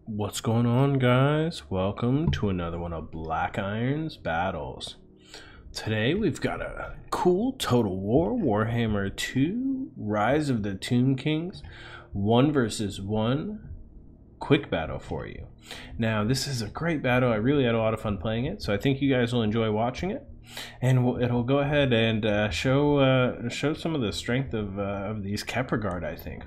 What's going on, guys? Welcome to another one of Black Iron's battles. Today we've got a cool Total War Warhammer 2 Rise of the Tomb Kings 1 versus 1 quick battle for you. Now this is a great battle. I really had a lot of fun playing it, so I think you guys will enjoy watching it. And it'll go ahead and show some of the strength of these Khepra guard, I think.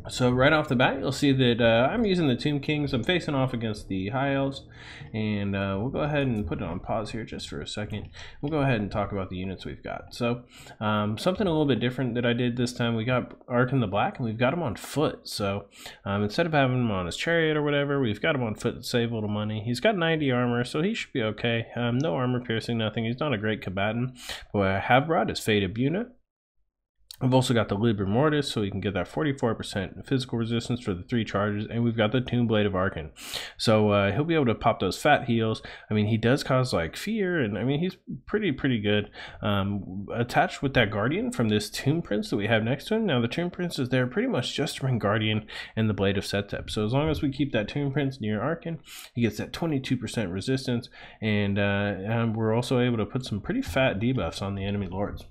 So right off the bat, you'll see that I'm using the Tomb Kings. I'm facing off against the High Elves, and we'll go ahead and put it on pause here just for a second. We'll go ahead and talk about the units we've got. So something a little bit different that I did this time, we got Arkhan the Black, and we've got him on foot. So instead of having him on his chariot or whatever, we've got him on foot to save a little money. He's got 90 armor, so he should be okay. No armor piercing, nothing. He's not a great combatant. But what I have brought is Fated unit. I've also got the Libra Mortis, so you can get that 44% physical resistance for the 3 charges, and we've got the Tomb Blade of Arkhan. So he'll be able to pop those fat heals. I mean, he does cause like fear, and I mean, he's pretty good. Attached with that Guardian from this Tomb Prince that we have next to him. Now, the Tomb Prince is there pretty much just to bring Guardian and the Blade of Setep. So as long as we keep that Tomb Prince near Arkhan, he gets that 22% resistance, and we're also able to put some pretty fat debuffs on the enemy lords.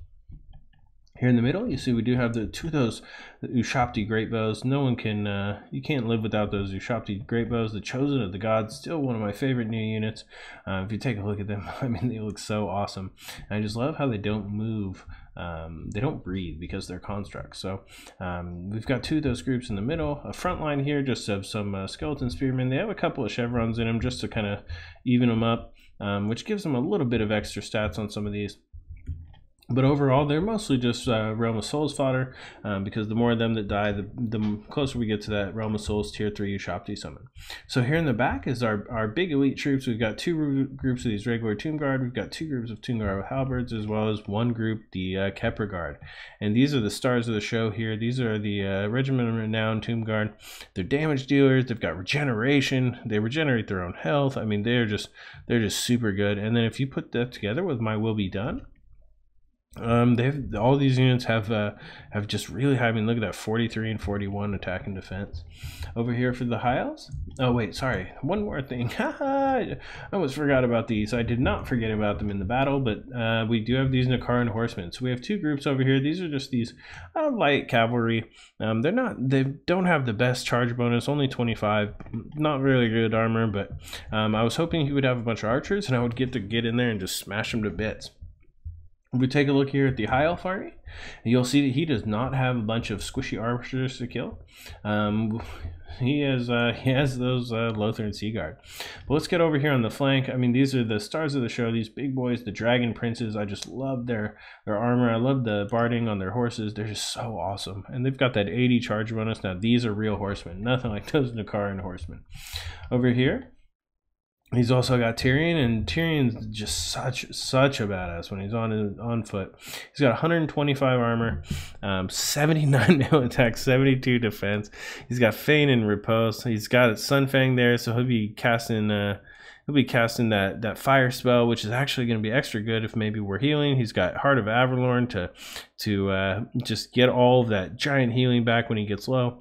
Here in the middle, you see we do have the 2 of those Ushabti Great Bows. No one can, you can't live without those Ushabti Great Bows. The Chosen of the Gods, still one of my favorite new units. If you take a look at them, I mean, they look so awesome. And I just love how they don't move. They don't breathe because they're constructs. So we've got 2 of those groups in the middle. A front line here just of some skeleton spearmen. They have a couple of chevrons in them just to kind of even them up, which gives them a little bit of extra stats on some of these. But overall, they're mostly just Realm of Souls fodder, because the more of them that die, the closer we get to that Realm of Souls Tier 3 Ushabti summon. So here in the back is our big elite troops. We've got 2 groups of these regular Tomb Guard. We've got 2 groups of Tomb Guard with halberds, as well as 1 group, the Khepra Guard. And these are the stars of the show here. These are the Regiment of Renowned Tomb Guard. They're damage dealers. They've got regeneration. They regenerate their own health. I mean, they're just super good. And then if you put that together with my Will Be Done, all these units have just really high. I mean, look at that, 43 and 41 attack and defense. Over here for the High Elves. Oh wait, sorry, one more thing. I almost forgot about these. I did not forget about them in the battle, but we do have these Nakaran horsemen. So we have 2 groups over here. These are just these light cavalry. They don't have the best charge bonus, only 25. Not really good armor, but I was hoping he would have a bunch of archers, and I would get in there and just smash them to bits. If we take a look here at the High Elf army, you'll see that he does not have a bunch of squishy archers to kill. He has those Lothern Sea Guard. But let's get over here on the flank. I mean, these are the stars of the show. These big boys, the Dragon Princes. I just love their armor. I love the barding on their horses. They're just so awesome. And they've got that 80 charge bonus. Now, these are real horsemen. Nothing like those Nakaran horsemen. Over here, he's also got Tyrion, and Tyrion's just such a badass when he's on foot. He's got 125 armor, 79 melee attack, 72 defense. He's got Feign and Repose. He's got Sunfang there, so he'll be casting that fire spell, which is actually going to be extra good if maybe we're healing. He's got Heart of Avalorn to just get all of that giant healing back when he gets low.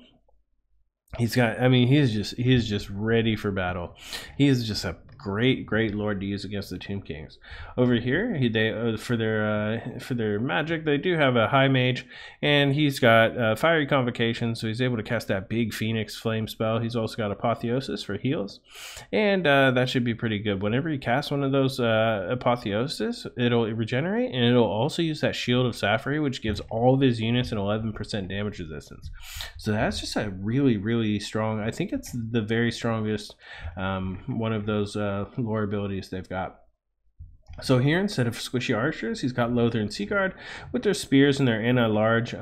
He's got, I mean, he is just ready for battle. He is just a great lord to use against the Tomb Kings. Over here, for their magic, they do have a high mage, and he's got fiery convocation, so he's able to cast that big phoenix flame spell. He's also got apotheosis for heals, and that should be pretty good. Whenever you cast one of those apotheosis, it'll regenerate, and it'll also use that shield of Sapphire, which gives all of his units an 11% damage resistance. So that's just a really strong. I think it's the very strongest one of those lore abilities they've got. So here, instead of squishy archers, he's got Lothern Sea Guard with their spears and their anti-large.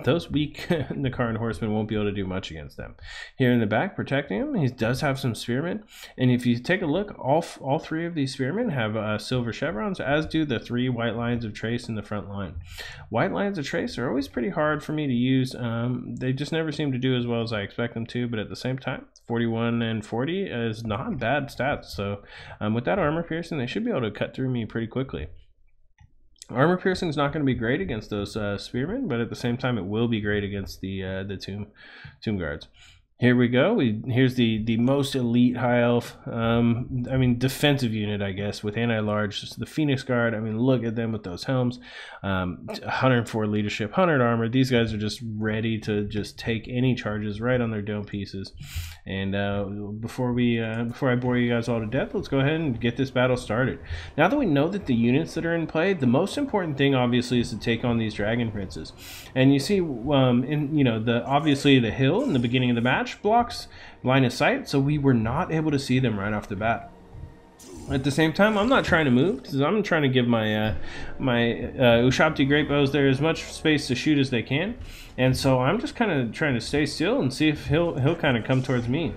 Those weak Nakaran horsemen won't be able to do much against them. Here in the back, protecting him, he does have some spearmen. And if you take a look, all 3 of these spearmen have silver chevrons, as do the 3 white lines of trace in the front line. White lines of trace are always pretty hard for me to use. They just never seem to do as well as I expect them to, but at the same time, 41 and 40 is not bad stats. So with that armor piercing, they should be able to cut through me pretty quickly. Armor piercing is not going to be great against those spearmen, but at the same time, it will be great against the tomb guards. Here we go. Here's the most elite high elf, I mean defensive unit, I guess, with anti-large. The Phoenix Guard. I mean, look at them with those helms. 104 leadership, 100 armor. These guys are just ready to just take any charges right on their dome pieces. And before I bore you guys all to death, let's go ahead and get this battle started. Now that we know that the units that are in play, the most important thing obviously is to take on these dragon princes. And you see, obviously the hill in the beginning of the match blocks line of sight, so we were not able to see them right off the bat. At the same time, I'm not trying to move because I'm trying to give my Ushabti Great Bows there as much space to shoot as they can, and so I'm just kind of trying to stay still and see if he'll kind of come towards me.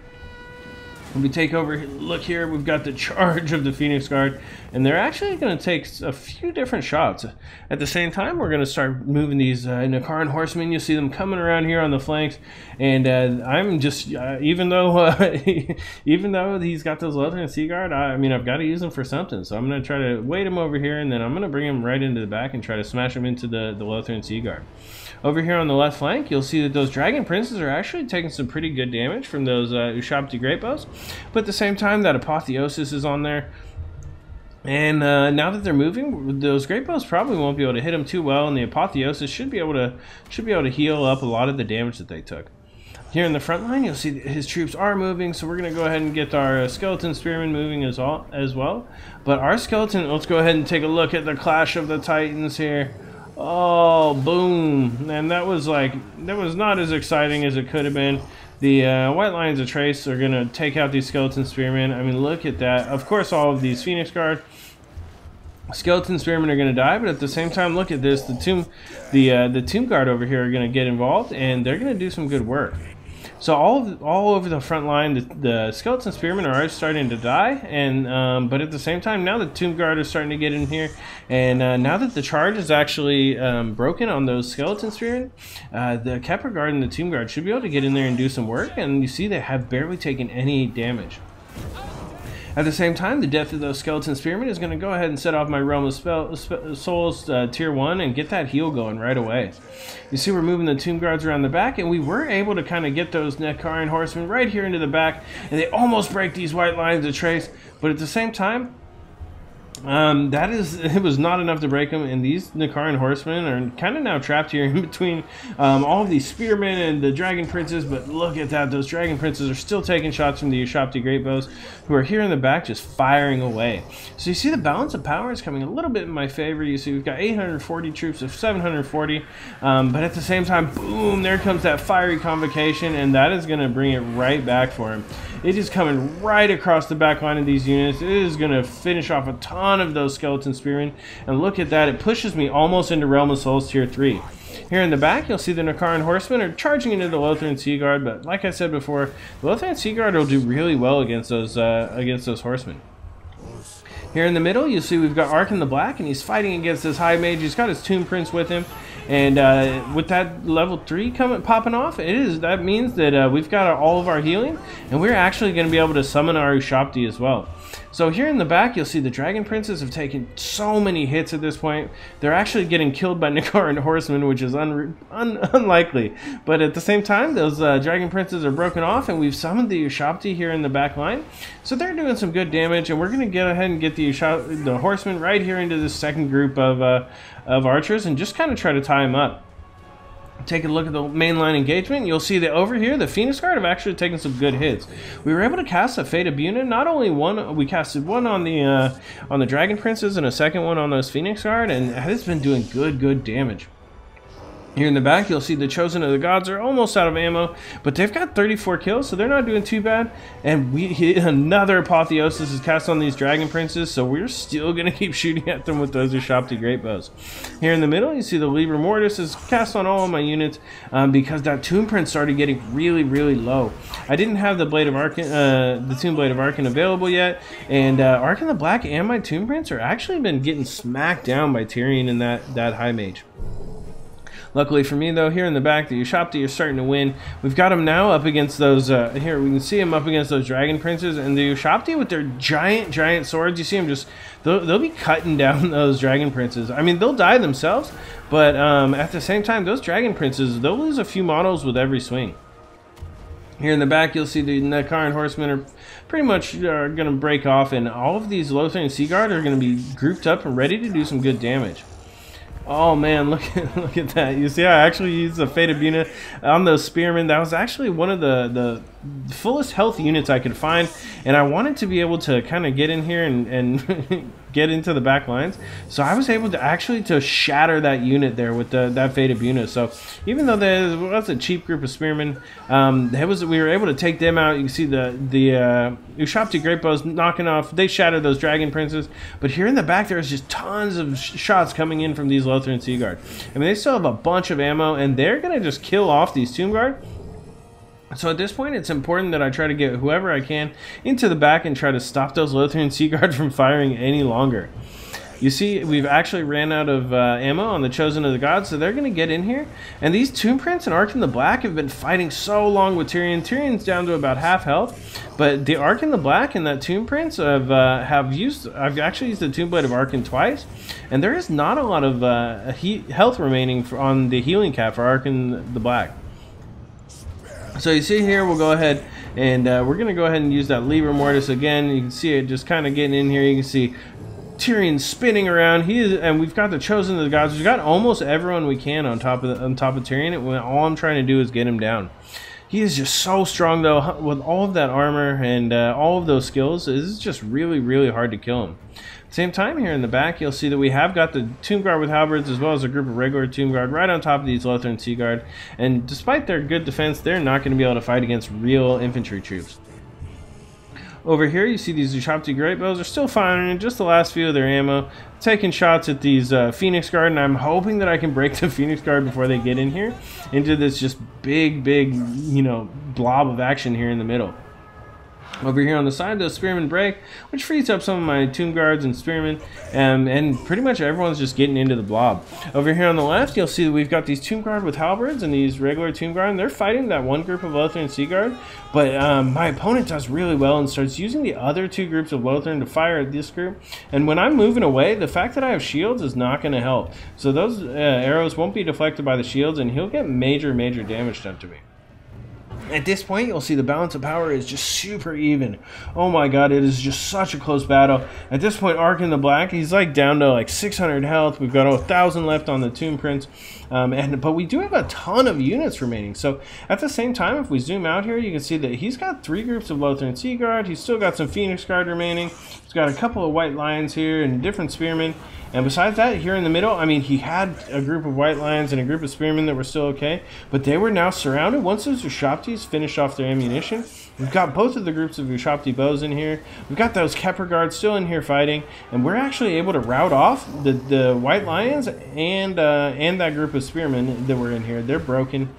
When we take over, look here, we've got the charge of the Phoenix Guard, and they're actually going to take a few different shots. At the same time, we're going to start moving these Nakaran horsemen. You'll see them coming around here on the flanks, and I'm just, even though he's got those Lotharian Sea Guard, I mean, I've got to use them for something, so I'm going to try to wait him over here, and then I'm going to bring him right into the back and try to smash him into the Lotharian Sea Guard. Over here on the left flank, you'll see that those Dragon Princes are actually taking some pretty good damage from those Ushabti Great Bows. But at the same time, that Apotheosis is on there. And now that they're moving, those Great Bows probably won't be able to hit them too well, and the Apotheosis should be able to heal up a lot of the damage that they took. Here in the front line, you'll see that his troops are moving, so we're going to go ahead and get our skeleton spearmen moving as well. But our skeleton, let's go ahead and take a look at the Clash of the Titans here. Oh, boom. And that was not as exciting as it could have been. The White Lions of Trace are going to take out these skeleton spearmen. I mean, look at that. Of course, all of these Phoenix Guard skeleton spearmen are going to die, but at the same time, look at this. The Tomb Guard over here are going to get involved, and they're going to do some good work. So all over the front line, the skeleton spearmen are already starting to die, and but at the same time, now the Tomb Guard is starting to get in here, and now that the charge is actually broken on those skeleton spearmen, the Khepra Guard and the Tomb Guard should be able to get in there and do some work, and you see they have barely taken any damage. At the same time, the death of those skeleton spearmen is going to go ahead and set off my Realm of Souls tier 1 and get that heal going right away. You see we're moving the Tomb Guards around the back, and we were able to kind of get those Nakaran horsemen right here into the back, and they almost break these White Lions of Trace, but at the same time, it was not enough to break them, and these Nakaran horsemen are kind of now trapped here in between all of these spearmen and the Dragon Princes. But look at that, those Dragon Princes are still taking shots from the Ushabti Great Bows, who are here in the back just firing away. So you see the balance of power is coming a little bit in my favor. You see we've got 840 troops of 740, but at the same time, boom, there comes that fiery convocation, and that is going to bring it right back for him. It is coming right across the back line of these units. It is going to finish off a ton of those skeleton spearmen. And look at that. It pushes me almost into Realm of Souls tier 3. Here in the back, you'll see the Nakaran horsemen are charging into the Lotharian Sea Guard. But like I said before, the Lotharian Sea Guard will do really well against those horsemen. Here in the middle, you see we've got Arkhan the Black, and he's fighting against this High Mage. He's got his Tomb Prince with him. And with that level 3 popping off, that means that we've got all of our healing, and we're actually going to be able to summon our Ushabti as well. So here in the back, you'll see the Dragon Princes have taken so many hits at this point. They're actually getting killed by Nakaran horsemen, which is unlikely. But at the same time, those Dragon Princes are broken off, and we've summoned the Ushabti here in the back line. So they're doing some good damage, and we're going to get ahead and get the horsemen right here into this second group of archers and just kind of try to tie them up. Take a look at the mainline engagement. You'll see that over here, the Phoenix Guard have actually taken some good hits. We were able to cast a Fate of Buna. Not only one, we casted one on the Dragon Princes and a second one on those Phoenix Guard, and it's been doing good damage. Here in the back, you'll see the Chosen of the Gods are almost out of ammo, but they've got 34 kills, so they're not doing too bad. And another Apotheosis is cast on these Dragon Princes, so we're still going to keep shooting at them with those Ushabti Great Bows. Here in the middle, you see the Liber Mortis is cast on all of my units because that Tomb Prince started getting really low. I didn't have the Blade of Arkhan, the Tomb Blade of Arkhan available yet, and Arkhan the Black and my Tomb Prince are actually been getting smacked down by Tyrion and that High Mage. Luckily for me, though, here in the back, the Ushabti are starting to win. We've got them now up against those, here, we can see them up against those Dragon Princes, and the Ushabti with their giant swords, you see them just, they'll be cutting down those Dragon Princes. I mean, they'll die themselves, but at the same time, those Dragon Princes, they'll lose a few models with every swing. Here in the back, you'll see the Nakaran horsemen are pretty much going to break off, and all of these Lotharian Sea Guard are going to be grouped up and ready to do some good damage. Oh man, look at that. You see, I actually used a Fated unit on those Spearmen. That was actually one of the fullest health units I could find, and I wanted to be able to kind of get in here and get into the back lines. So I was able to actually shatter that unit there with that Fated unit. So even though there was a cheap group of Spearmen, we were able to take them out. You can see the Ushabti Great Bows knocking off. They shattered those Dragon Princes. But here in the back, there's just tons of shots coming in from these Lotharian Sea Guard. I mean, they still have a bunch of ammo, and they're going to just kill off these Tomb Guard. So at this point, it's important that I try to get whoever I can into the back and try to stop those Lotharian Sea Guard from firing any longer. You see, we've actually ran out of ammo on the Chosen of the Gods, so they're going to get in here. And these Tomb Prince and Arkhan the Black have been fighting so long with Tyrion. Tyrion's down to about half health, but the Arkhan the Black and that Tomb Prince I've actually used the Tomb Blade of Arkhan twice, and there is not a lot of health remaining on the healing cap for Arkhan the Black. So you see here, we'll go ahead and we're going to go ahead and use that Libra Mortis again. You can see it just kind of getting in here. You can see Tyrion spinning around. And we've got the Chosen of the Gods. We've got almost everyone we can on top of Tyrion. All I'm trying to do is get him down. He is just so strong though, with all of that armor and all of those skills. It's just really, really hard to kill him. Same time, here in the back, you'll see that we have got the Tomb Guard with halberds as well as a group of regular Tomb Guard right on top of these Lotharian Sea Guard. And despite their good defense, they're not going to be able to fight against real infantry troops. Over here, you see these Ushabti Great Bows are still firing just the last few of their ammo, taking shots at these Phoenix Guard, and I'm hoping that I can break the Phoenix Guard before they get in here into this just big, you know, blob of action here in the middle. Over here on the side, those Spearmen break, which frees up some of my Tomb Guards and Spearmen, and pretty much everyone's just getting into the blob. Over here on the left, you'll see that we've got these Tomb Guard with halberds and these regular Tomb Guard, and they're fighting that one group of Lotharian Sea Guard, but my opponent does really well and starts using the other two groups of Lotharian to fire at this group, and when I'm moving away, the fact that I have shields is not going to help. So those arrows won't be deflected by the shields, and he'll get major, major damage done to me. At this point, you'll see the balance of power is just super even. Oh my god, it is just such a close battle. At this point, Arkhan the Black, he's like down to like 600 health. We've got 1,000 left on the Tomb Prince. But we do have a ton of units remaining. So at the same time, if we zoom out here, you can see that he's got 3 groups of Lotharian Sea Guard. He's still got some Phoenix Guard remaining. He's got a couple of White Lions here and different Spearmen. And besides that, here in the middle, I mean, he had a group of White Lions and a group of Spearmen that were still okay, but they were now surrounded. Once those Ushabtis finished off their ammunition, we've got both of the groups of Ushabti bows in here. We've got those Khepra guards still in here fighting, and we're actually able to rout off the White Lions and that group of Spearmen that were in here. They're broken.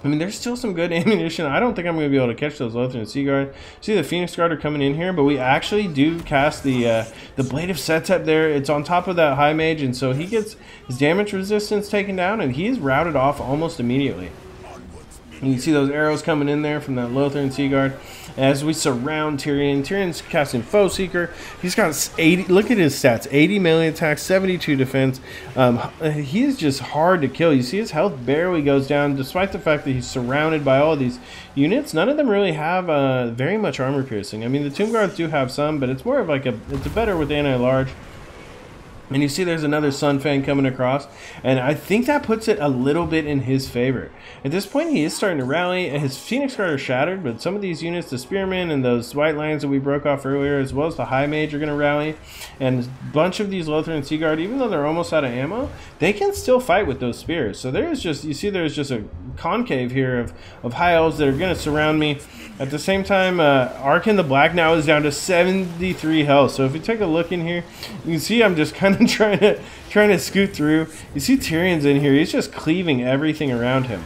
I mean, there's still some good ammunition. I don't think I'm going to be able to catch those Lotharian Sea Guard. See, the Phoenix Guard are coming in here, but we actually do cast the Blade of Setep there. It's on top of that High Mage, and so he gets his damage resistance taken down, and he's routed off almost immediately. And you see those arrows coming in there from that Lotharian Sea Guard as we surround Tyrion. Tyrion's casting Foe Seeker. He's got 80, look at his stats, 80 melee attack, 72 defense. He is just hard to kill. You see his health barely goes down despite the fact that he's surrounded by all these units. None of them really have very much armor piercing. I mean, the Tomb Guards do have some, but it's more of like it's better with anti-large. And you see there's another Sunfang coming across, and I think that puts it a little bit in his favor. At this point, he is starting to rally. His Phoenix Guard are shattered, but some of these units, the Spearmen and those White Lions that we broke off earlier, as well as the High Mage, are going to rally. And a bunch of these Lotharian Sea Guard, even though they're almost out of ammo, they can still fight with those spears. So there's just, you see there's just a concave here of High Elves that are going to surround me. At the same time, Arkhan the Black now is down to 73 health. So if you take a look in here, you can see I'm just kind of trying to scoot through. You see Tyrion's in here. He's just cleaving everything around him.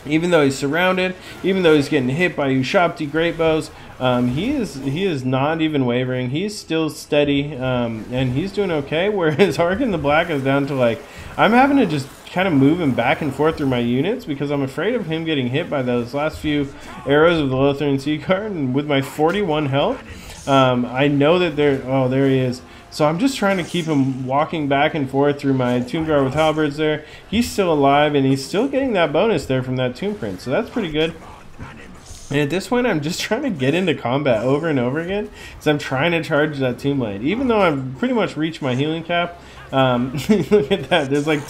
Even though he's surrounded, even though he's getting hit by Ushabti Great Bows, he is not even wavering. He's still steady, and he's doing okay. Whereas Arkhan the Black is down to like, I'm having to just kind of move him back and forth through my units because I'm afraid of him getting hit by those last few arrows of the Lotharian Sea Guard. And with my 41 health, I know that there he is. So I'm just trying to keep him walking back and forth through my Tomb Guard with halberds there. He's still alive, and he's still getting that bonus there from that Tomb Prince, so that's pretty good. And at this point, I'm just trying to get into combat over and over again, because I'm trying to charge that Tomb Blade. Even though I've pretty much reached my healing cap, look at that. There's like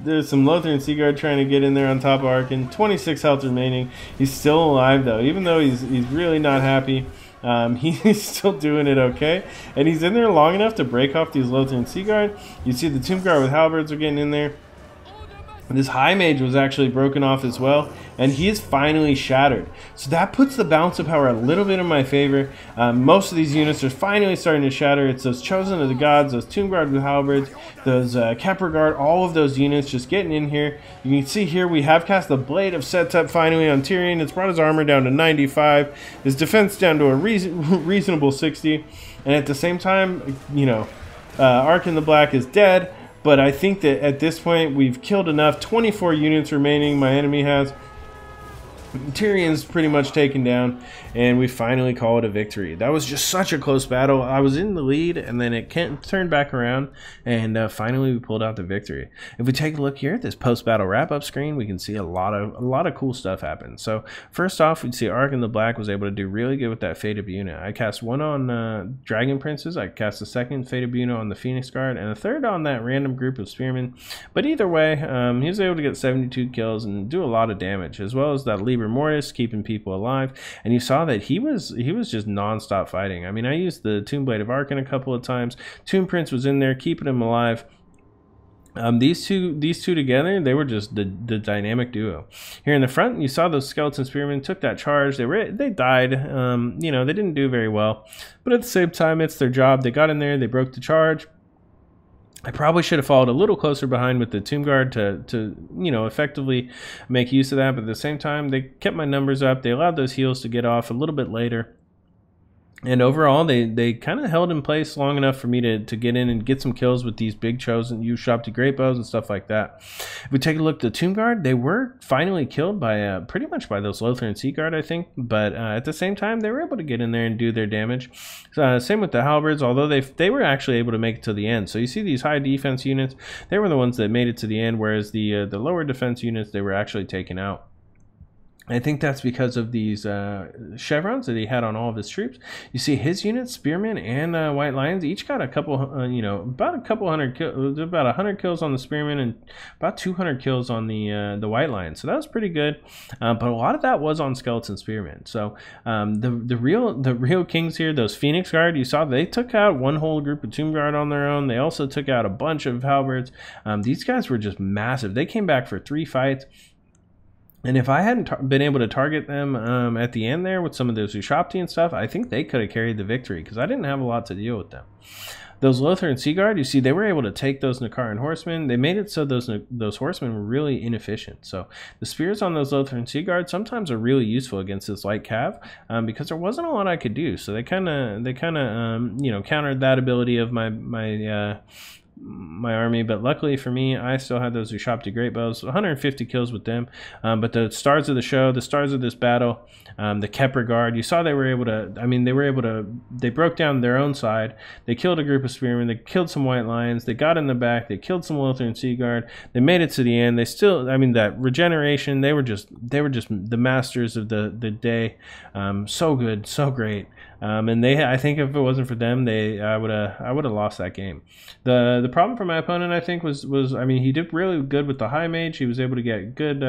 there's some Lothar and Seaguard trying to get in there on top of Arkhan. 26 health remaining. He's still alive though, even though he's really not happy. He's still doing it okay, and he's in there long enough to break off these Lothar and Seaguard. You see the Tomb Guard with halberds are getting in there. This High Mage was actually broken off as well, and he is finally shattered. So that puts the balance of power a little bit in my favor. Most of these units are finally starting to shatter. It's those Chosen of the Gods, those Tomb Guard with halberds, those Khepra Guard, all of those units just getting in here. You can see here we have cast the Blade of Setep finally on Tyrion. It's brought his armor down to 95, his defense down to a reasonable 60, and at the same time, you know, Arkhan the Black is dead. But I think that at this point we've killed enough. 24 units remaining, my enemy has. Tyrion's pretty much taken down, and we finally call it a victory. That was just such a close battle. I was in the lead, and then it turned back around, and finally we pulled out the victory. If we take a look here at this post-battle wrap-up screen, we can see a lot of cool stuff happen. So first off, we'd see Arkhan the Black was able to do really good with that Fated unit. I cast one on Dragon Princes. I cast a second Fated unit on the Phoenix Guard, and a third on that random group of Spearmen. But either way, he was able to get 72 kills and do a lot of damage, as well as that Liber Mortis keeping people alive. And you saw that he was just non-stop fighting. I mean, I used the Tomb Blade of Arkhan a couple of times. Tomb Prince was in there keeping him alive. These two together, they were just the dynamic duo. Here in the front, you saw those skeleton spearmen took that charge. They died. You know, they didn't do very well, but at the same time, it's their job. They got in there, they broke the charge. I probably should have followed a little closer behind with the Tomb Guard to you know, effectively make use of that. But at the same time, they kept my numbers up. They allowed those heals to get off a little bit later. And overall, they kind of held in place long enough for me to get in and get some kills with these big Chosen Ushabti Great Bows and stuff like that. If we take a look at the Tomb Guard, they were finally killed by pretty much by those Lothar and Seaguard, I think. But at the same time, they were able to get in there and do their damage. Same with the halberds, although they were actually able to make it to the end. So you see these high defense units, they were the ones that made it to the end, whereas the lower defense units, they were actually taken out. I think that's because of these chevrons that he had on all of his troops. You see his units, Spearmen and White Lions, each got a couple, you know, about a couple hundred kills, about 100 kills on the Spearmen and about 200 kills on the White Lions. So that was pretty good. But a lot of that was on skeleton Spearmen. So the real kings here, those Phoenix Guard, you saw they took out one whole group of Tomb Guard on their own. They also took out a bunch of halberds. These guys were just massive. They came back for 3 fights. And if I hadn't been able to target them at the end there with some of those Ushabti and stuff, I think they could have carried the victory because I didn't have a lot to deal with them. Those Lothar and Seaguard, you see, they were able to take those Nakaran horsemen. They made it so those horsemen were really inefficient. So the spears on those Lothar and Seaguard sometimes are really useful against this light cav because there wasn't a lot I could do. So they kind of you know, countered that ability of my army, but luckily for me, I still had those Ushabti Great Bows, 150 kills with them. But the stars of the show, the stars of this battle, the Khepra Guard, you saw they were able to, I mean, they broke down their own side. They killed a group of Spearmen, they killed some White Lions, they got in the back, they killed some Lothar and Seaguard, they made it to the end. They still, I mean, that regeneration, they were just the masters of the day. So good, so great. And I think if it wasn't for them, I would have lost that game. The problem for my opponent, I think, was I mean, he did really good with the High Mage. He was able to get good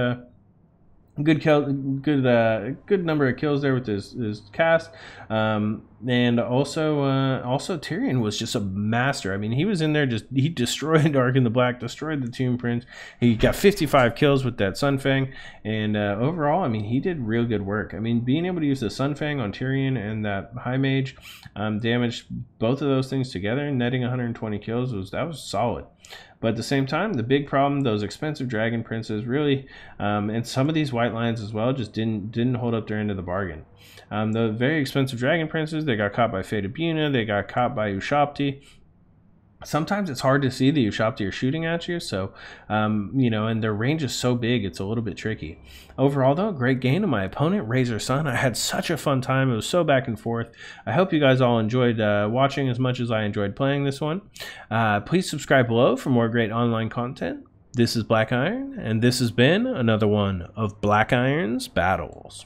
number of kills there with his cast, and also Tyrion was just a master. I mean, he was in there, he destroyed Arkhan the Black, destroyed the Tomb Prince. He got 55 kills with that Sunfang, and overall, I mean, he did real good work. I mean, being able to use the Sunfang on Tyrion and that High Mage, damaged both of those things together, netting 120 kills was solid. But at the same time, the big problem, those expensive Dragon Princes really, and some of these White Lions as well, just didn't hold up their end of the bargain. The very expensive Dragon Princes, they got caught by Fated Buna, they got caught by Ushabti. Sometimes it's hard to see the Ushabti are shooting at you, so, you know, and their range is so big, it's a little bit tricky. Overall, though, great game to my opponent, Razor Sun. I had such a fun time. It was so back and forth. I hope you guys all enjoyed watching as much as I enjoyed playing this one. Please subscribe below for more great online content. This is Black Iron, and this has been another one of Black Iron's Battles.